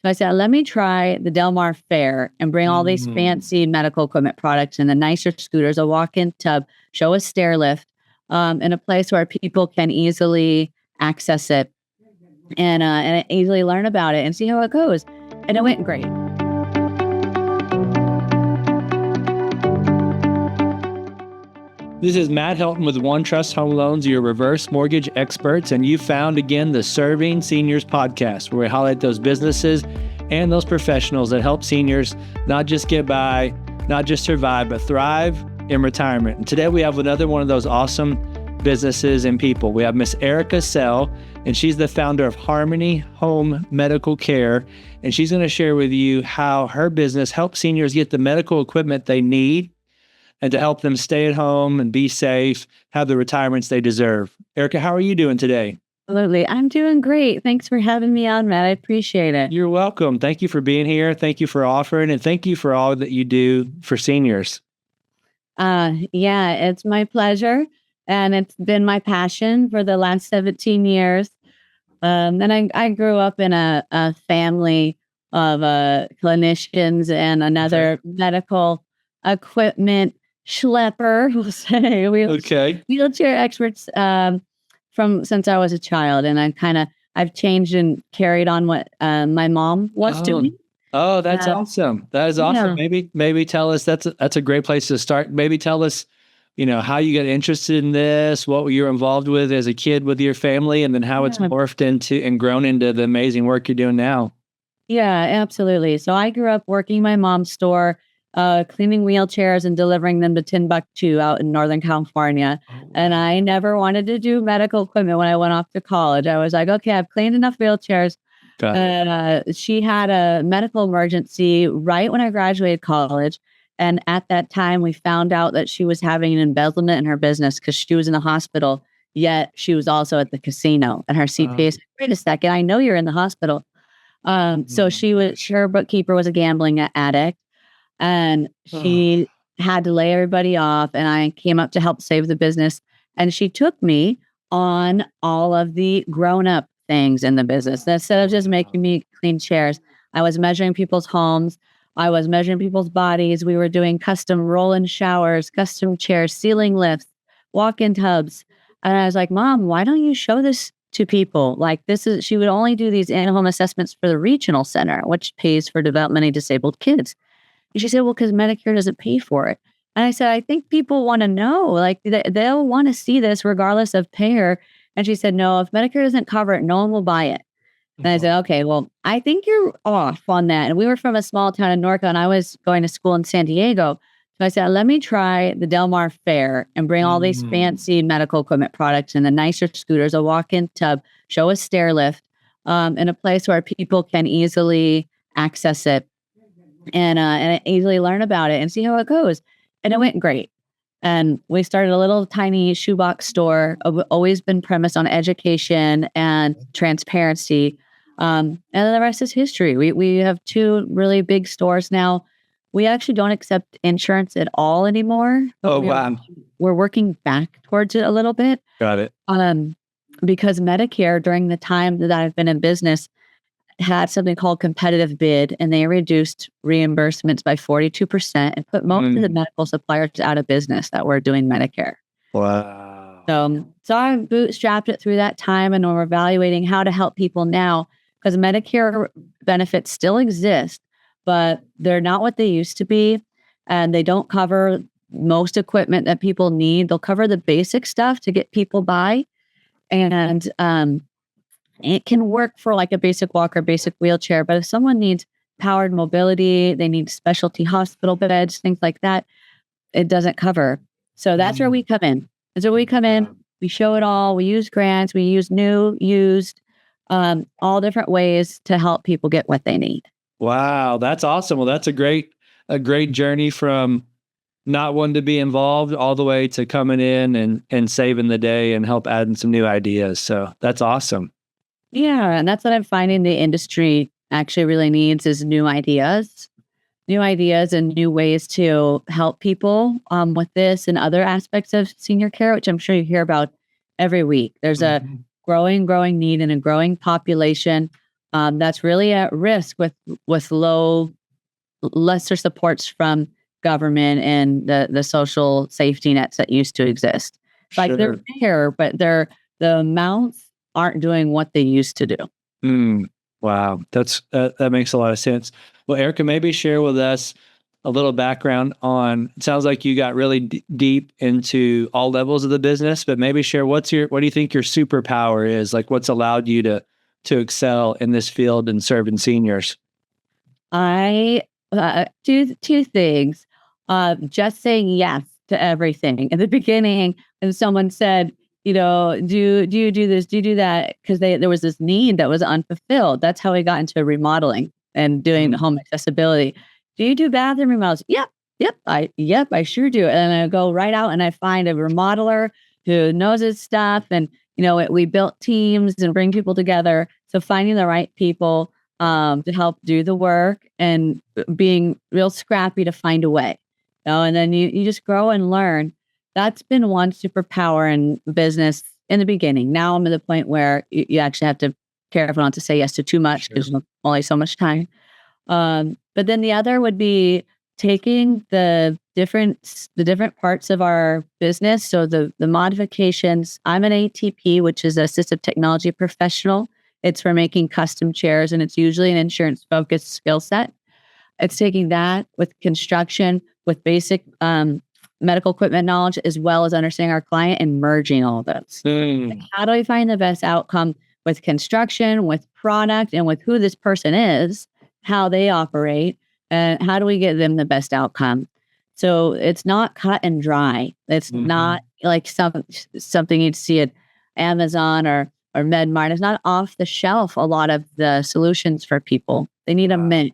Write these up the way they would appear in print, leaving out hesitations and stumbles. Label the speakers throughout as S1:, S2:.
S1: So I said, let me try the Del Mar Fair and bring all these fancy medical equipment products and the nicer scooters, a walk-in tub, show a stair lift, in a place where people can easily access it and easily learn about it and see how it goes. And it went great.
S2: This is Matt Helton with One Trust Home Loans, your reverse mortgage experts, and you found again the Serving Seniors podcast, where we highlight those businesses and those professionals that help seniors not just get by, not just survive, but thrive in retirement. And today we have another one of those awesome businesses and people. We have Miss Erica Sell, and she's the founder of Harmony Home Medical Care, and she's going to share with you how her business helps seniors get the medical equipment they need and to help them stay at home and be safe, have the retirements they deserve. Erica, how are you doing today?
S1: Absolutely. I'm doing great. Thanks for having me on, Matt. I appreciate it.
S2: You're welcome. Thank you for being here. Thank you for offering, and thank you for all that you do for seniors.
S1: Yeah, it's my pleasure. And it's been my passion for the last 17 years. And I grew up in a family of clinicians and another medical equipment schlepper, we'll say, wheelchair experts from since I was a child. And I've changed and carried on what my mom was doing.
S2: Oh, that's awesome. That is awesome. Yeah. Maybe tell us, that's a great place to start. Maybe tell us, how you got interested in this, what you were involved with as a kid with your family, and then how it's morphed into and grown into the amazing work you're doing now.
S1: Yeah, absolutely. So I grew up working my mom's store, cleaning wheelchairs and delivering them to Timbuktu out in Northern California. Oh, wow. And I never wanted to do medical equipment when I went off to college. I was like, okay, I've cleaned enough wheelchairs. She had a medical emergency right when I graduated college. And at that time, we found out that she was having an embezzlement in her business because she was in the hospital, yet she was also at the casino. And her CPA said, wait a second, I know you're in the hospital. So her bookkeeper was a gambling addict. And she had to lay everybody off, and I came up to help save the business. And she took me on all of the grown-up things in the business. Instead of just making me clean chairs, I was measuring people's homes. I was measuring people's bodies. We were doing custom roll-in showers, custom chairs, ceiling lifts, walk-in tubs. And I was like, Mom, why don't you show this to people? She would only do these in-home assessments for the regional center, which pays for developmentally disabled kids. And she said, well, because Medicare doesn't pay for it. And I said, I think people want to know, they'll want to see this regardless of payer. And she said, no, if Medicare doesn't cover it, no one will buy it. And I said, okay, well, I think you're off on that. And we were from a small town in Norco, and I was going to school in San Diego. So I said, let me try the Del Mar Fair and bring all these fancy medical equipment products and the nicer scooters, a walk-in tub, show a stair lift, in a place where people can easily access it and easily learn about it and see how it goes. And it went great. And we started a little tiny shoebox store, always been premised on education and transparency. And the rest is history. We have 2 really big stores now. We actually don't accept insurance at all anymore.
S2: Wow.
S1: We're working back towards it a little bit.
S2: Got it.
S1: Because Medicare, during the time that I've been in business, had something called competitive bid, and they reduced reimbursements by 42% and put most of the medical suppliers out of business that were doing Medicare.
S2: Wow.
S1: So I bootstrapped it through that time, and we're evaluating how to help people now, because Medicare benefits still exist, but they're not what they used to be, and they don't cover most equipment that people need. They'll cover the basic stuff to get people by, and it can work for like a basic walker, basic wheelchair. But if someone needs powered mobility, they need specialty hospital beds, things like that, it doesn't cover. So that's where we come in. We show it all. We use grants. We use new, used, all different ways to help people get what they need.
S2: Wow, that's awesome. Well, that's a great journey from not wanting to be involved all the way to coming in and saving the day and help adding some new ideas. So that's awesome.
S1: Yeah, and that's what I'm finding the industry actually really needs is new ideas and new ways to help people with this and other aspects of senior care, which I'm sure you hear about every week. There's a growing need and a growing population. that's really at risk with lesser supports from government and the social safety nets that used to exist. Like they're
S2: Sure.
S1: there, but the amounts aren't doing what they used to do.
S2: Mm, wow, that makes a lot of sense. Well, Erica, maybe share with us a little background on. It sounds like you got really deep into all levels of the business, but maybe share what do you think your superpower is? Like, what's allowed you to excel in this field and serving seniors?
S1: I two things. Just saying yes to everything. In the beginning, and someone said, do you do this? Do you do that? Because there was this need that was unfulfilled. That's how we got into remodeling and doing
S2: Mm,
S1: home accessibility. Do you do bathroom remodels? Yep, I sure do. And I go right out and I find a remodeler who knows his stuff. And we built teams and bring people together. So finding the right people to help do the work and being real scrappy to find a way. And then you just grow and learn. That's been one superpower in business in the beginning. Now I'm at the point where you actually have to be careful not to say yes to too much because there's only so much time. But then the other would be taking the different parts of our business. So the modifications. I'm an ATP, which is assistive technology professional. It's for making custom chairs, and it's usually an insurance focused skill set. It's taking that with construction, with basic medical equipment knowledge, as well as understanding our client and merging all those. Like,
S2: mm,
S1: how do we find the best outcome with construction, with product, and with who this person is, how they operate, and how do we get them the best outcome? So it's not cut and dry. It's
S2: mhm.
S1: not like something you'd see at Amazon or MedMart. It's not off the shelf. A lot of the solutions for people, they need a
S2: Wow.
S1: mint.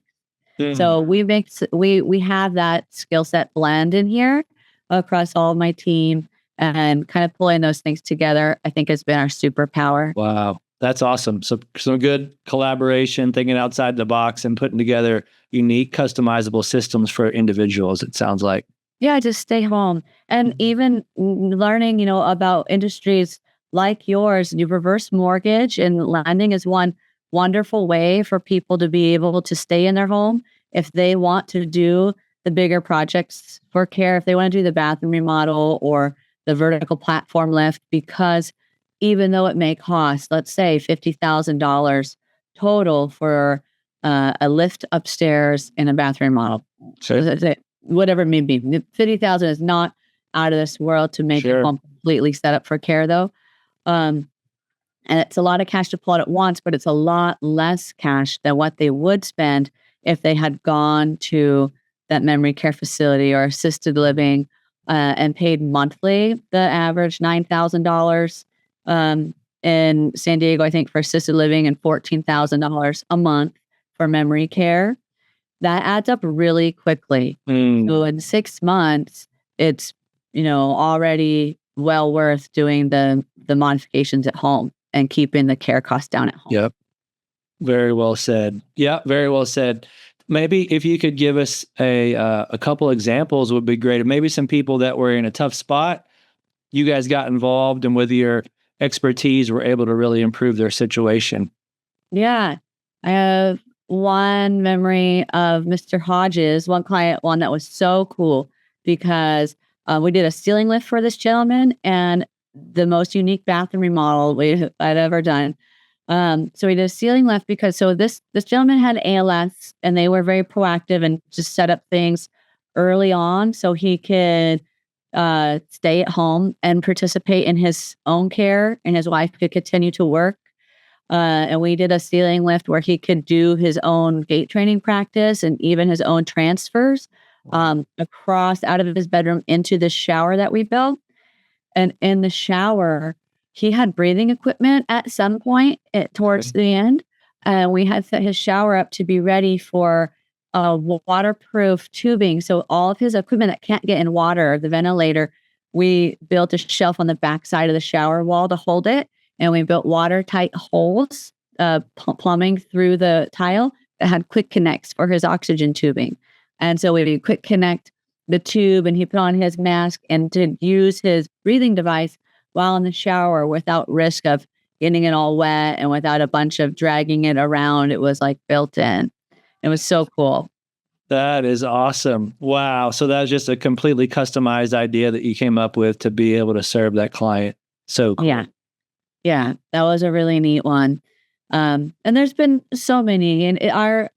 S2: Mm.
S1: So we have that skill set blend in here across all of my team, and kind of pulling those things together, I think has been our superpower.
S2: Wow, that's awesome. So some good collaboration, thinking outside the box, and putting together unique, customizable systems for individuals. It sounds like.
S1: Yeah, just stay home. And even learning, about industries like yours, you reverse mortgage and lending is one wonderful way for people to be able to stay in their home if they want to do the bigger projects for care, if they want to do the bathroom remodel or the vertical platform lift, because even though it may cost, let's say $50,000 total for a lift upstairs and a bathroom remodel,
S2: Sure.
S1: whatever it may be. 50,000 is not out of this world to make your
S2: Sure.
S1: home completely set up for care though. Um, and it's a lot of cash to pull out at once, but it's a lot less cash than what they would spend if they had gone to that memory care facility or assisted living and paid monthly. The average $9,000 in San Diego, I think, for assisted living, and $14,000 a month for memory care. That adds up really quickly.
S2: Mm,
S1: So in 6 months, it's, already well worth doing the modifications at home and keeping the care costs down at home.
S2: yep. Very well said. Yeah, very well said. Maybe if you could give us a couple examples would be great. Maybe some people that were in a tough spot, you guys got involved, and with your expertise were able to really improve their situation.
S1: Yeah. I have one memory of Mr. Hodges, one client, one that was so cool because we did a ceiling lift for this gentleman and the most unique bathroom remodel I'd ever done. So we did a ceiling lift because this gentleman had ALS and they were very proactive and just set up things early on so he could stay at home and participate in his own care, and his wife could continue to work. And we did a ceiling lift where he could do his own gait training practice and even his own transfers across out of his bedroom into the shower that we built. And in the shower, he had breathing equipment at some point towards
S2: Okay.
S1: the end. And we had set his shower up to be ready for waterproof tubing. So all of his equipment that can't get in water, the ventilator, we built a shelf on the back side of the shower wall to hold it. And we built watertight holes, plumbing through the tile that had quick connects for his oxygen tubing. And so we would quick connect the tube, and he put on his mask and to use his breathing device while in the shower without risk of getting it all wet and without a bunch of dragging it around. It was like built in. It was so cool.
S2: That is awesome. Wow. So that was just a completely customized idea that you came up with to be able to serve that client. So cool.
S1: Yeah. Yeah. That was a really neat one. And there's been so many, and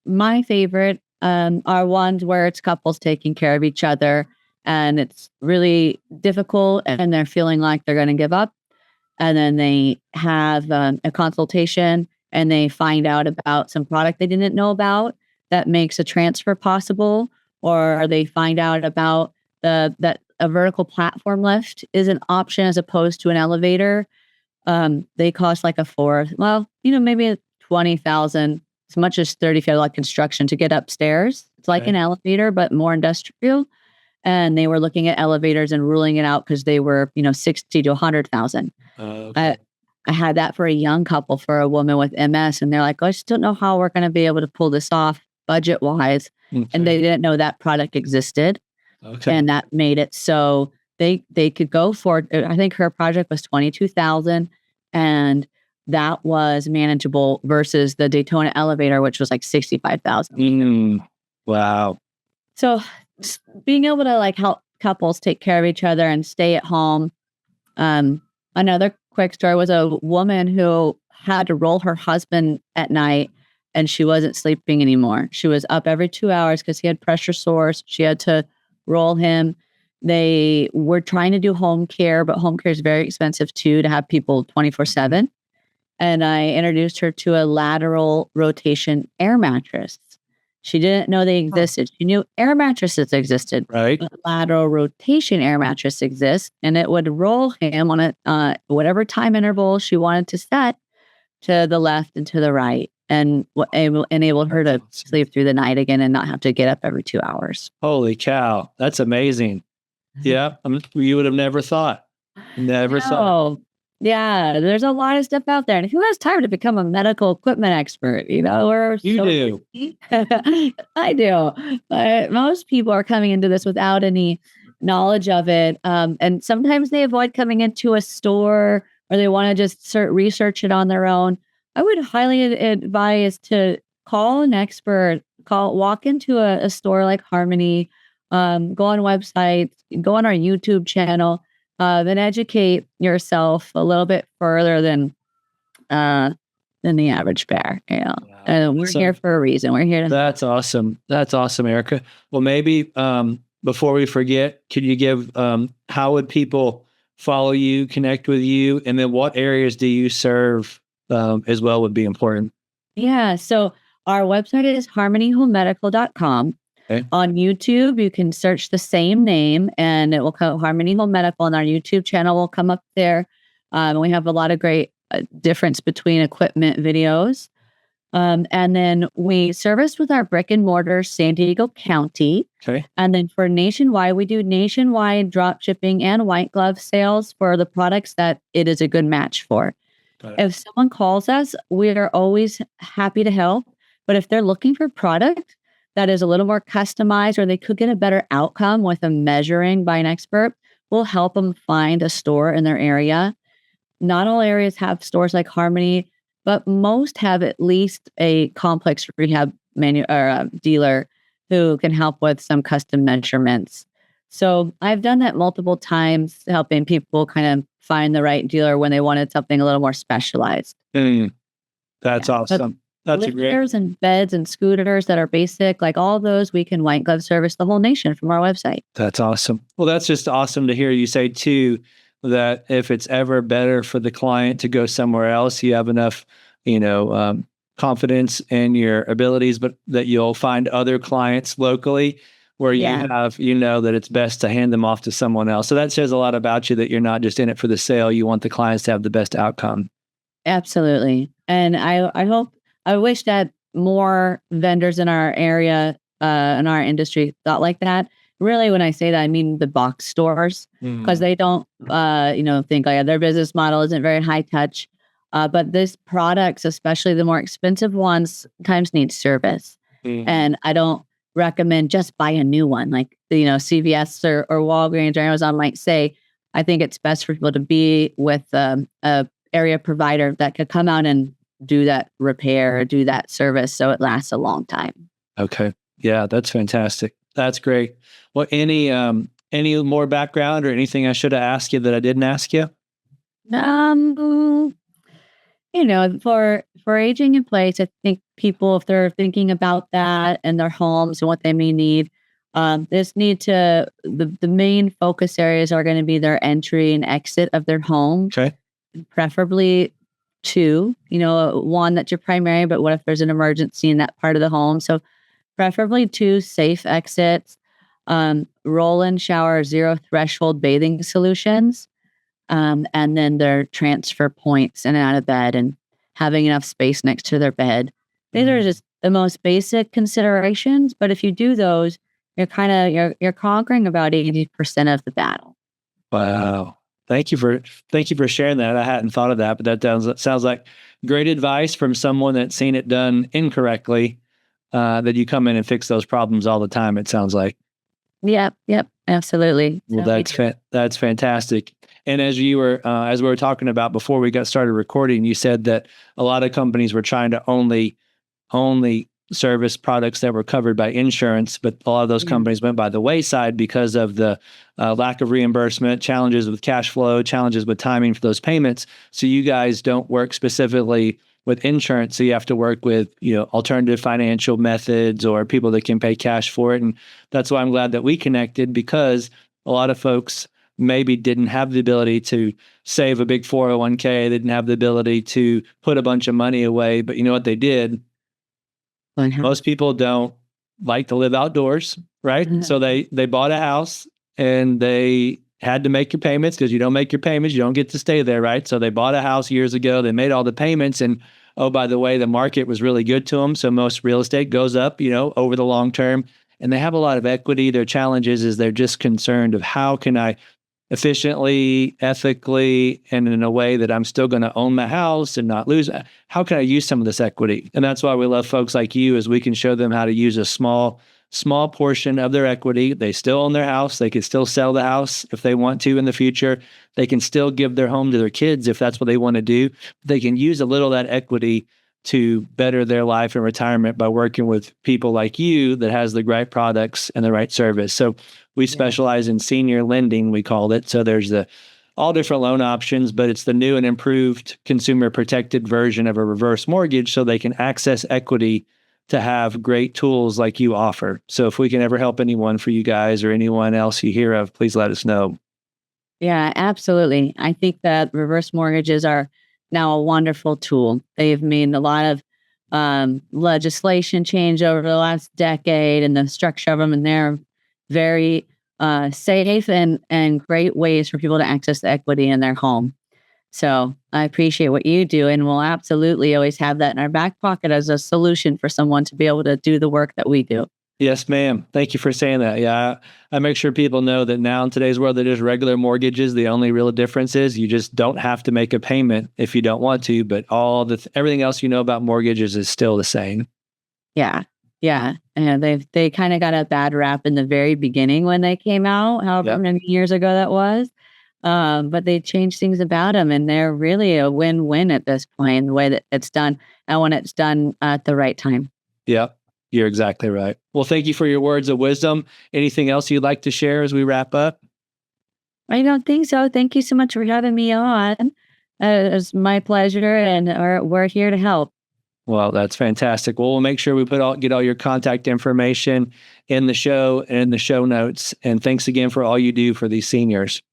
S1: my favorite, are ones where it's couples taking care of each other and it's really difficult and they're feeling like they're going to give up. And then they have a consultation and they find out about some product they didn't know about that makes a transfer possible, or they find out about that a vertical platform lift is an option as opposed to an elevator. They cost like a fourth, well, maybe 20,000, as much as 30 if you have like construction to get upstairs. It's like an elevator, but more industrial. And they were looking at elevators and ruling it out because they were, 60 to 100,000.
S2: Okay.
S1: I had that for a young couple, for a woman with MS, and they're like, I just don't know how we're going to be able to pull this off budget wise.
S2: Okay.
S1: And they didn't know that product existed.
S2: Okay.
S1: And that made it so they could go for, I think her project was 22,000, and that was manageable versus the Daytona elevator, which was like 65,000.
S2: Wow.
S1: So being able to like help couples take care of each other and stay at home. Another quick story was a woman who had to roll her husband at night and she wasn't sleeping anymore. She was up every 2 hours because he had pressure sores. She had to roll him. They were trying to do home care, but home care is very expensive too, to have people 24/7. And I introduced her to a lateral rotation air mattress. She didn't know they existed. She knew air mattresses existed.
S2: Right.
S1: But lateral rotation air mattress exists, and it would roll him on a whatever time interval she wanted to set to the left and to the right, and enabled her to sleep through the night again and not have to get up every 2 hours.
S2: Holy cow. That's amazing. Yeah. You would have never thought. Never thought.
S1: Yeah, there's a lot of stuff out there. And who has time to become a medical equipment expert? You
S2: do.
S1: I do. But most people are coming into this without any knowledge of it. And sometimes they avoid coming into a store, or they want to just research it on their own. I would highly advise to call an expert, walk into a store like Harmony, go on websites, go on our YouTube channel. Then educate yourself a little bit further than the average bear.
S2: Wow.
S1: We're here for a reason. We're here to.
S2: That's awesome. That's awesome, Erica. Well, maybe before we forget, could you give how would people follow you, connect with you, and then what areas do you serve as well would be important?
S1: Yeah. So our website is harmonyhomemedical.com.
S2: Okay.
S1: On YouTube, you can search the same name and it will come Harmony Home Medical, and our YouTube channel will come up there. We have a lot of great difference between equipment videos. And then we service with our brick and mortar San Diego County.
S2: Okay.
S1: And then for nationwide, we do nationwide drop shipping and white glove sales for the products that it is a good match for. If someone calls us, we are always happy to help. But if they're looking for product that is a little more customized, or they could get a better outcome with a measuring by an expert, we'll help them find a store in their area. Not all areas have stores like Harmony, but most have at least a complex rehab dealer who can help with some custom measurements. So I've done that multiple times, helping people kind of find the right dealer when they wanted something a little more specialized.
S2: That's awesome. That's
S1: lifters and beds and scooters that are basic, like all those, we can white glove service the whole nation from our website.
S2: That's awesome. Well, that's just awesome to hear you say too, that if it's ever better for the client to go somewhere else, you have enough, confidence in your abilities, but that you'll find other clients locally where you have, that it's best to hand them off to someone else. So that says a lot about you, that you're not just in it for the sale. You want the clients to have the best outcome.
S1: Absolutely. And I wish that more vendors in our area, in our industry thought like that. Really, when I say that, I mean the box stores, because they don't, think like their business model isn't very high touch. But these products, especially the more expensive ones, sometimes need service. And I don't recommend just buy a new one. Like, CVS or Walgreens or Amazon might say, I think it's best for people to be with a area provider that could come out and do that repair or do that service so it lasts a long time.
S2: Okay. Yeah, that's fantastic. That's great. Well, any more background or anything I should have asked you that I didn't ask you?
S1: Um, for aging in place, I think people, if they're thinking about that in their homes and what they may need, the main focus areas are going to be their entry and exit of their home,
S2: Okay.
S1: preferably two, one that's your primary, but what if there's an emergency in that part of the home? So preferably two safe exits, roll-in shower, zero threshold bathing solutions, and then their transfer points in and out of bed and having enough space next to their bed. These are just the most basic considerations, but if you do those, you're conquering about 80% of the battle.
S2: Wow. Thank you for sharing that. I hadn't thought of that, but that sounds like great advice from someone that's seen it done incorrectly, that you come in and fix those problems all the time, it sounds like.
S1: Yep, absolutely.
S2: Well,
S1: So
S2: that's fantastic. And as we were talking about before we got started recording, you said that a lot of companies were trying to only service products that were covered by insurance, but a lot of those companies went by the wayside because of the lack of reimbursement, challenges with cash flow, challenges with timing for those payments. So you guys don't work specifically with insurance, so you have to work with alternative financial methods or people that can pay cash for it. And that's why I'm glad that we connected, because a lot of folks maybe didn't have the ability to save a big 401k, they didn't have the ability to put a bunch of money away, but you know what they did? Most people don't like to live outdoors, right? So they bought a house and they had to make your payments, because you don't make your payments, you don't get to stay there, right? So they bought a house years ago, they made all the payments, and oh, by the way, the market was really good to them. So most real estate goes up, over the long term, and they have a lot of equity. Their challenges is they're just concerned of how can I efficiently, ethically, and in a way that I'm still going to own my house and not lose. How can I use some of this equity? And that's why we love folks like you, is we can show them how to use a small portion of their equity. They still own their house. They could still sell the house if they want to in the future. They can still give their home to their kids if that's what they want to do. They can use a little of that equity to better their life in retirement by working with people like you that has the right products and the right service. So we specialize in senior lending, we called it. So there's all different loan options, but it's the new and improved consumer protected version of a reverse mortgage, so they can access equity to have great tools like you offer. So if we can ever help anyone for you guys or anyone else you hear of, please let us know.
S1: Yeah, absolutely. I think that reverse mortgages are now a wonderful tool. They've made a lot of legislation change over the last decade, and the structure of them, and they're very safe and great ways for people to access the equity in their home. So I appreciate what you do, and we'll absolutely always have that in our back pocket as a solution for someone to be able to do the work that we do.
S2: Yes, ma'am. Thank you for saying that. Yeah, I make sure people know that now in today's world, that is regular mortgages. The only real difference is you just don't have to make a payment if you don't want to, but everything else you know about mortgages is still the same.
S1: Yeah. And they kind of got a bad rap in the very beginning when they came out, however many years ago that was. But they changed things about them, and they're really a win-win at this point, the way that it's done, and when it's done at the right time.
S2: Yeah. You're exactly right. Well, thank you for your words of wisdom. Anything else you'd like to share as we wrap up?
S1: I don't think so. Thank you so much for having me on. It's my pleasure, and we're here to help.
S2: Well, that's fantastic. Well, we'll make sure we get all your contact information in the show and in the show notes. And thanks again for all you do for these seniors.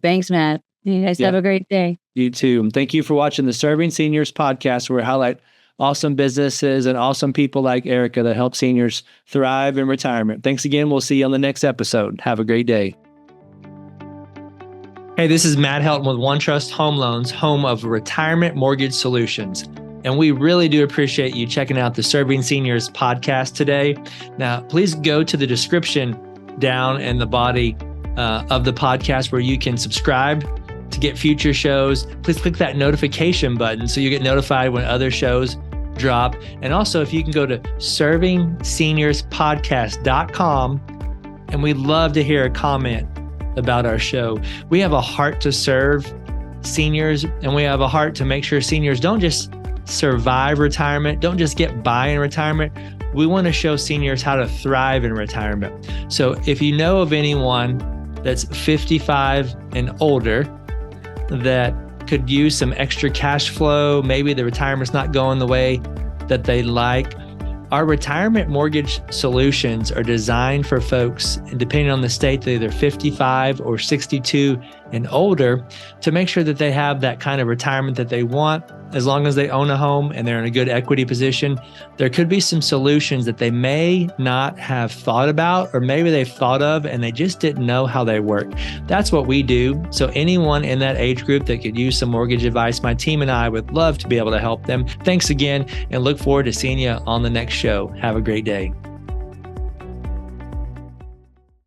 S1: Thanks, Matt. You guys have a great day.
S2: You too. And thank you for watching the Serving Seniors podcast, where we highlight awesome businesses and awesome people like Erica that help seniors thrive in retirement. Thanks again. We'll see you on the next episode. Have a great day. Hey, this is Matt Helton with OneTrust Home Loans, home of retirement mortgage solutions. And we really do appreciate you checking out the Serving Seniors podcast today. Now, please go to the description down in the body of the podcast where you can subscribe to get future shows. Please click that notification button so you get notified when other shows drop. And also, if you can go to servingseniourspodcast.com, and we'd love to hear a comment about our show. We have a heart to serve seniors, and we have a heart to make sure seniors don't just survive retirement, don't just get by in retirement. We want to show seniors how to thrive in retirement. So if you know of anyone that's 55 and older that could use some extra cash flow, maybe the retirement's not going the way that they like, our retirement mortgage solutions are designed for folks, depending on the state, they're either 55 or 62 and older, to make sure that they have that kind of retirement that they want. As long as they own a home and they're in a good equity position, there could be some solutions that they may not have thought about, or maybe they've thought of and they just didn't know how they work. That's what we do. So anyone in that age group that could use some mortgage advice, my team and I would love to be able to help them. Thanks again, and look forward to seeing you on the next show. Have a great day.